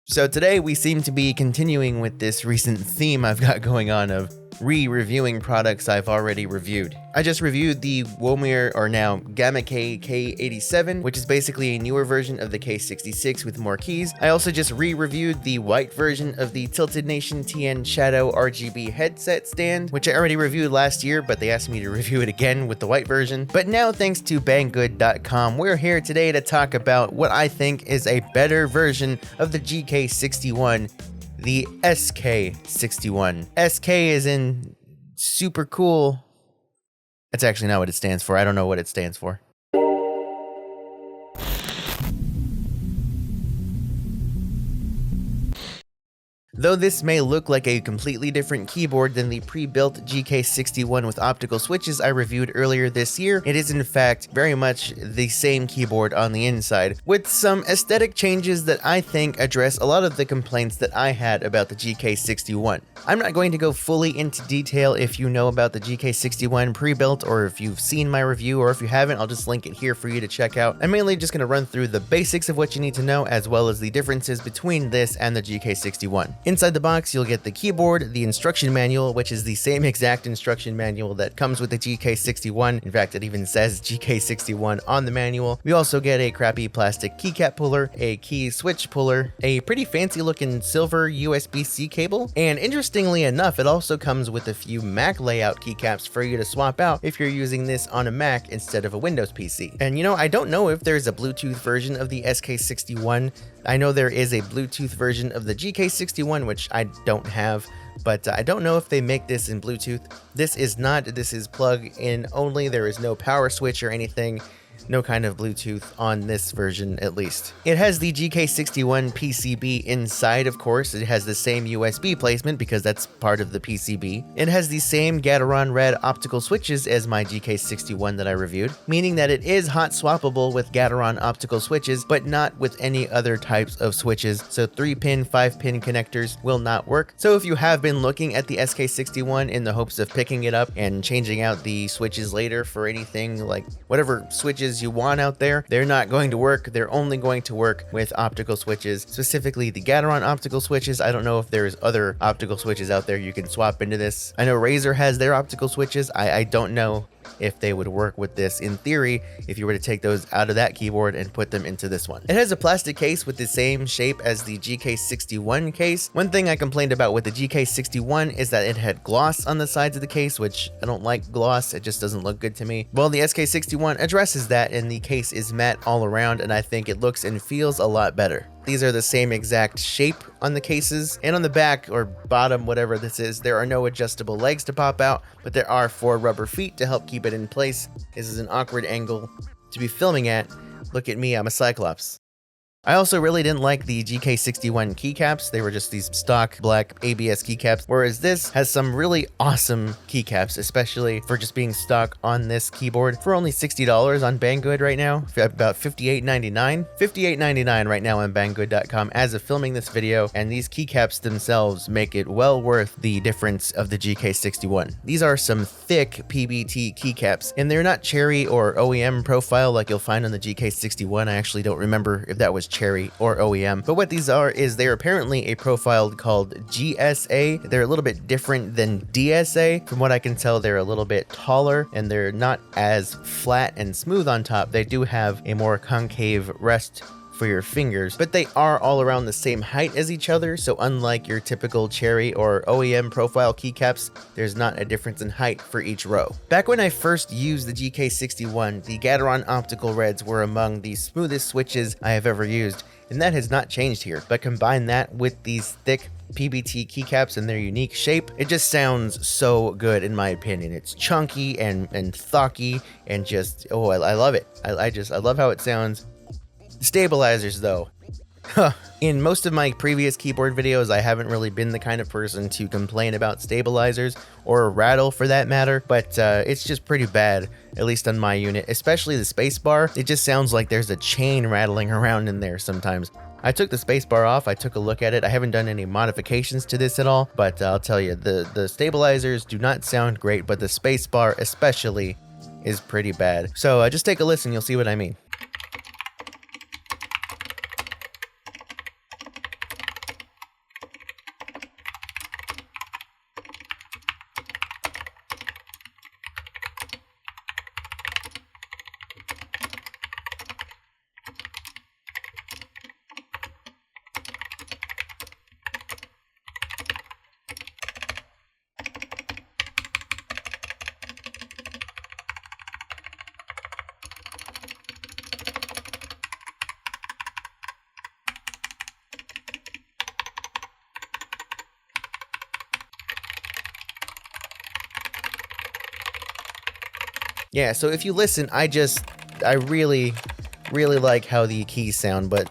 So today we seem to be continuing with this recent theme I've got going on of re-reviewing products I've already reviewed. I just reviewed the Womir, or now Gamma K K87, which is basically a newer version of the K66 with more keys. I also just re-reviewed the white version of the Tilted Nation TN Shadow RGB headset stand, which I already reviewed last year, but they asked me to review it again with the white version. But now, thanks to Banggood.com, we're here today to talk about what I think is a better version of the GK61, the SK61. SK is in super cool. That's actually not what it stands for. I don't know what it stands for. Though this may look like a completely different keyboard than the pre-built GK61 with optical switches I reviewed earlier this year, it is in fact very much the same keyboard on the inside, with some aesthetic changes that I think address a lot of the complaints that I had about the GK61. I'm not going to go fully into detail if you know about the GK61 pre-built, or if you've seen my review, or if you haven't, I'll just link it here for you to check out. I'm mainly just going to run through the basics of what you need to know, as well as the differences between this and the GK61. Inside the box, you'll get the keyboard, the instruction manual, which is the same exact instruction manual that comes with the GK61. In fact, it even says GK61 on the manual. We also get a crappy plastic keycap puller, a key switch puller, a pretty fancy looking silver USB-C cable, and interestingly enough, it also comes with a few Mac layout keycaps for you to swap out if you're using this on a Mac instead of a Windows PC. And you know, I don't know if there's a Bluetooth version of the SK61. I know there is a Bluetooth version of the GK61, which I don't have, but I don't know if they make this in Bluetooth. This is plug-in only. There is no power switch or anything. No kind of Bluetooth on this version, at least. It has the GK61 PCB inside, of course. It has the same USB placement because that's part of the PCB. It has the same Gateron red optical switches as my GK61 that I reviewed, meaning that it is hot swappable with Gateron optical switches, but not with any other types of switches. So 3-pin, 5-pin connectors will not work. So if you have been looking at the SK61 in the hopes of picking it up and changing out the switches later for anything like whatever switches you want out there, they're not going to work. They're only going to work with optical switches, specifically the Gateron optical switches. I don't know if there's other optical switches out there you can swap into this. I know Razer has their optical switches. I don't know if they would work with this in theory if you were to take those out of that keyboard and put them into this one. It has a plastic case with the same shape as the GK61 case. One thing I complained about with the GK61 is that it had gloss on the sides of the case, which I don't like gloss. It just doesn't look good to me. Well, the SK61 addresses that, and the case is matte all around, and I think it looks and feels a lot better. These are the same exact shape on the cases, and on the back or bottom, whatever this is, there are no adjustable legs to pop out, but there are 4 rubber feet to help keep it in place. This is an awkward angle to be filming at. Look at me, I'm a Cyclops. I also really didn't like the GK61 keycaps. They were just these stock black ABS keycaps, whereas this has some really awesome keycaps, especially for just being stock on this keyboard for only $60 on Banggood right now, about $58.99. $58.99 right now on Banggood.com as of filming this video, and these keycaps themselves make it well worth the difference of the GK61. These are some thick PBT keycaps, and they're not cherry or OEM profile like you'll find on the GK61. I actually don't remember if that was cherry or OEM, but what these are is they're apparently a profile called GSA. They're a little bit different than DSA. From what I can tell, they're a little bit taller and they're not as flat and smooth on top. They do have a more concave rest for your fingers, but they are all around the same height as each other, so unlike your typical cherry or OEM profile keycaps, there's not a difference in height for each row. Back when I first used the GK61, the Gateron Optical Reds were among the smoothest switches I have ever used, and that has not changed here, but combine that with these thick PBT keycaps and their unique shape, it just sounds so good in my opinion. It's chunky and thocky and just, oh, I love it. I love how it sounds. Stabilizers though. In most of my previous keyboard videos, I haven't really been the kind of person to complain about stabilizers or rattle for that matter, but it's just pretty bad, at least on my unit, especially the spacebar. It just sounds like there's a chain rattling around in there sometimes. I took the spacebar off, I took a look at it. I haven't done any modifications to this at all, but I'll tell you, the stabilizers do not sound great, but the spacebar especially is pretty bad. So just take a listen, you'll see what I mean. Yeah, so if you listen, I really like how the keys sound, but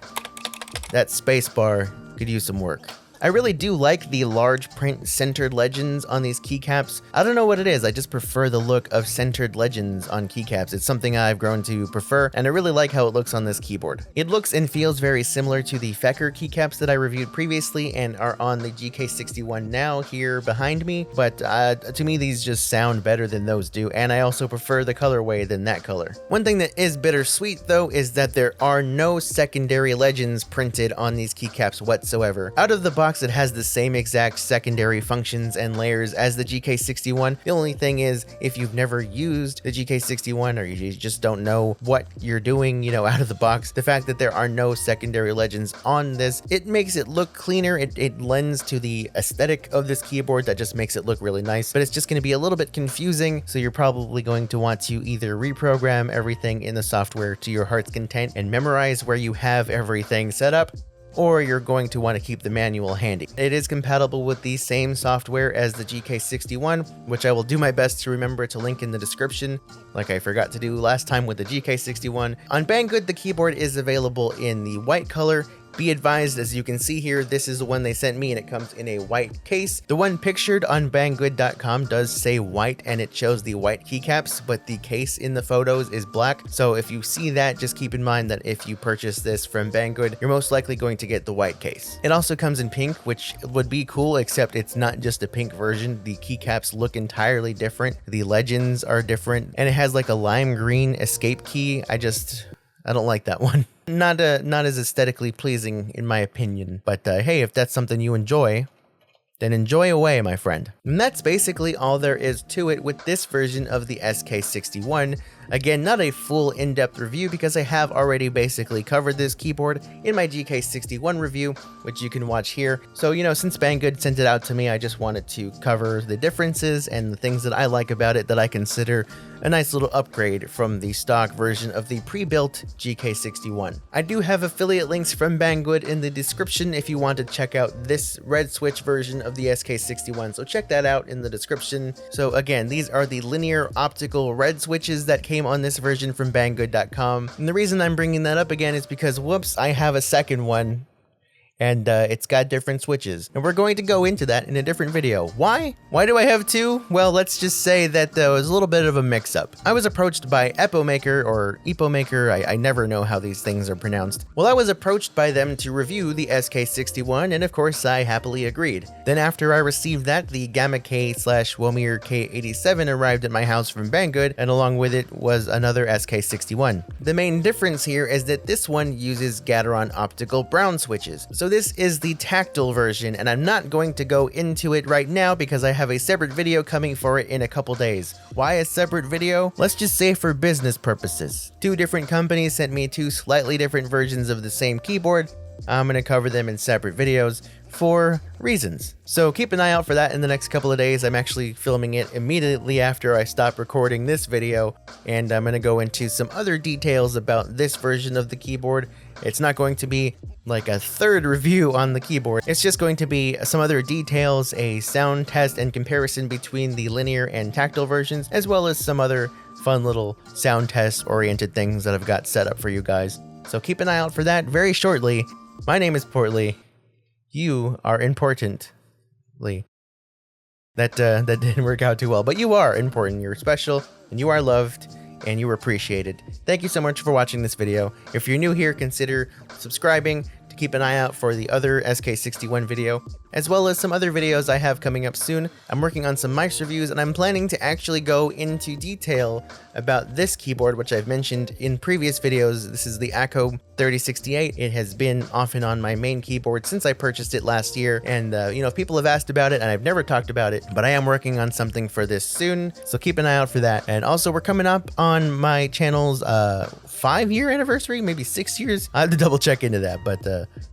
that spacebar could use some work. I really do like the large print centered legends on these keycaps. I don't know what it is, I just prefer the look of centered legends on keycaps. It's something I've grown to prefer, and I really like how it looks on this keyboard. It looks and feels very similar to the Fecker keycaps that I reviewed previously and are on the GK61 now here behind me, but to me these just sound better than those do, and I also prefer the colorway than that color. One thing that is bittersweet though is that there are no secondary legends printed on these keycaps whatsoever. Out of the box, it has the same exact secondary functions and layers as the GK61. The only thing is, if you've never used the GK61 or you just don't know what you're doing, you know, out of the box, the fact that there are no secondary legends on this, it makes it look cleaner. It lends to the aesthetic of this keyboard that just makes it look really nice, but it's just going to be a little bit confusing, so you're probably going to want to either reprogram everything in the software to your heart's content and memorize where you have everything set up, or you're going to want to keep the manual handy. It is compatible with the same software as the GK61, which I will do my best to remember to link in the description, like I forgot to do last time with the GK61. On Banggood, the keyboard is available in the white color. Be advised, as you can see here, this is the one they sent me and it comes in a white case. The one pictured on banggood.com does say white and it shows the white keycaps, but the case in the photos is black. So if you see that, just keep in mind that if you purchase this from Banggood, you're most likely going to get the white case. It also comes in pink, which would be cool, except it's not just a pink version. The keycaps look entirely different. The legends are different, and it has like a lime green escape key. I don't like that one. Not as aesthetically pleasing in my opinion, but hey, if that's something you enjoy, then enjoy away, my friend. And that's basically all there is to it with this version of the SK61. Again, not a full in-depth review because I have already basically covered this keyboard in my GK61 review, which you can watch here. So, you know, since Banggood sent it out to me, I just wanted to cover the differences and the things that I like about it that I consider a nice little upgrade from the stock version of the pre-built GK61. I do have affiliate links from Banggood in the description if you want to check out this red switch version of the SK61, so check that out in the description. So again, these are the linear optical red switches that came on this version from Banggood.com. And the reason I'm bringing that up again is because, whoops, I have a second one. And it's got different switches. And we're going to go into that in a different video. Why? Why do I have two? Well, let's just say that there was a little bit of a mix-up. I was approached by Epomaker, or Epomaker, I never know how these things are pronounced. Well, I was approached by them to review the SK61, and of course I happily agreed. Then after I received that, the Gamma K/Womir K87 arrived at my house from Banggood, and along with it was another SK61. The main difference here is that this one uses Gateron Optical brown switches. So this is the tactile version, and I'm not going to go into it right now because I have a separate video coming for it in a couple days. Why a separate video? Let's just say for business purposes. Two different companies sent me two slightly different versions of the same keyboard. I'm going to cover them in separate videos for reasons. So keep an eye out for that in the next couple of days. I'm actually filming it immediately after I stop recording this video, and I'm going to go into some other details about this version of the keyboard. It's not going to be like a third review on the keyboard. It's just going to be some other details, a sound test and comparison between the linear and tactile versions, as well as some other fun little sound test oriented things that I've got set up for you guys. So keep an eye out for that very shortly. My name is Portly. You are importantly. That didn't work out too well, but you are important. You're special, and you are loved, and you are appreciated. Thank you so much for watching this video. If you're new here, consider subscribing to keep an eye out for the other SK61 video, as well as some other videos I have coming up soon. I'm working on some mice reviews, and I'm planning to actually go into detail about this keyboard, which I've mentioned in previous videos. This is the ACO 3068. It has been off and on my main keyboard since I purchased it last year, and you know, people have asked about it, and I've never talked about it, but I am working on something for this soon, so keep an eye out for that. And also, we're coming up on my channel's 5-year anniversary, maybe 6 years. I have to double check into that, but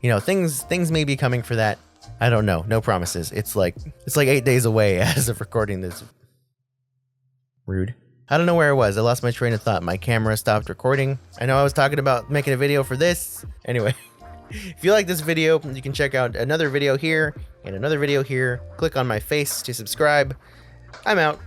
you know, things may be coming for that. I don't know, no promises. It's like 8 days away as of recording this. Rude. I don't know where I was. I lost my train of thought. My camera stopped recording. I know I was talking about making a video for this. Anyway, if you like this video, you can check out another video here and another video here. Click on my face to subscribe. I'm out.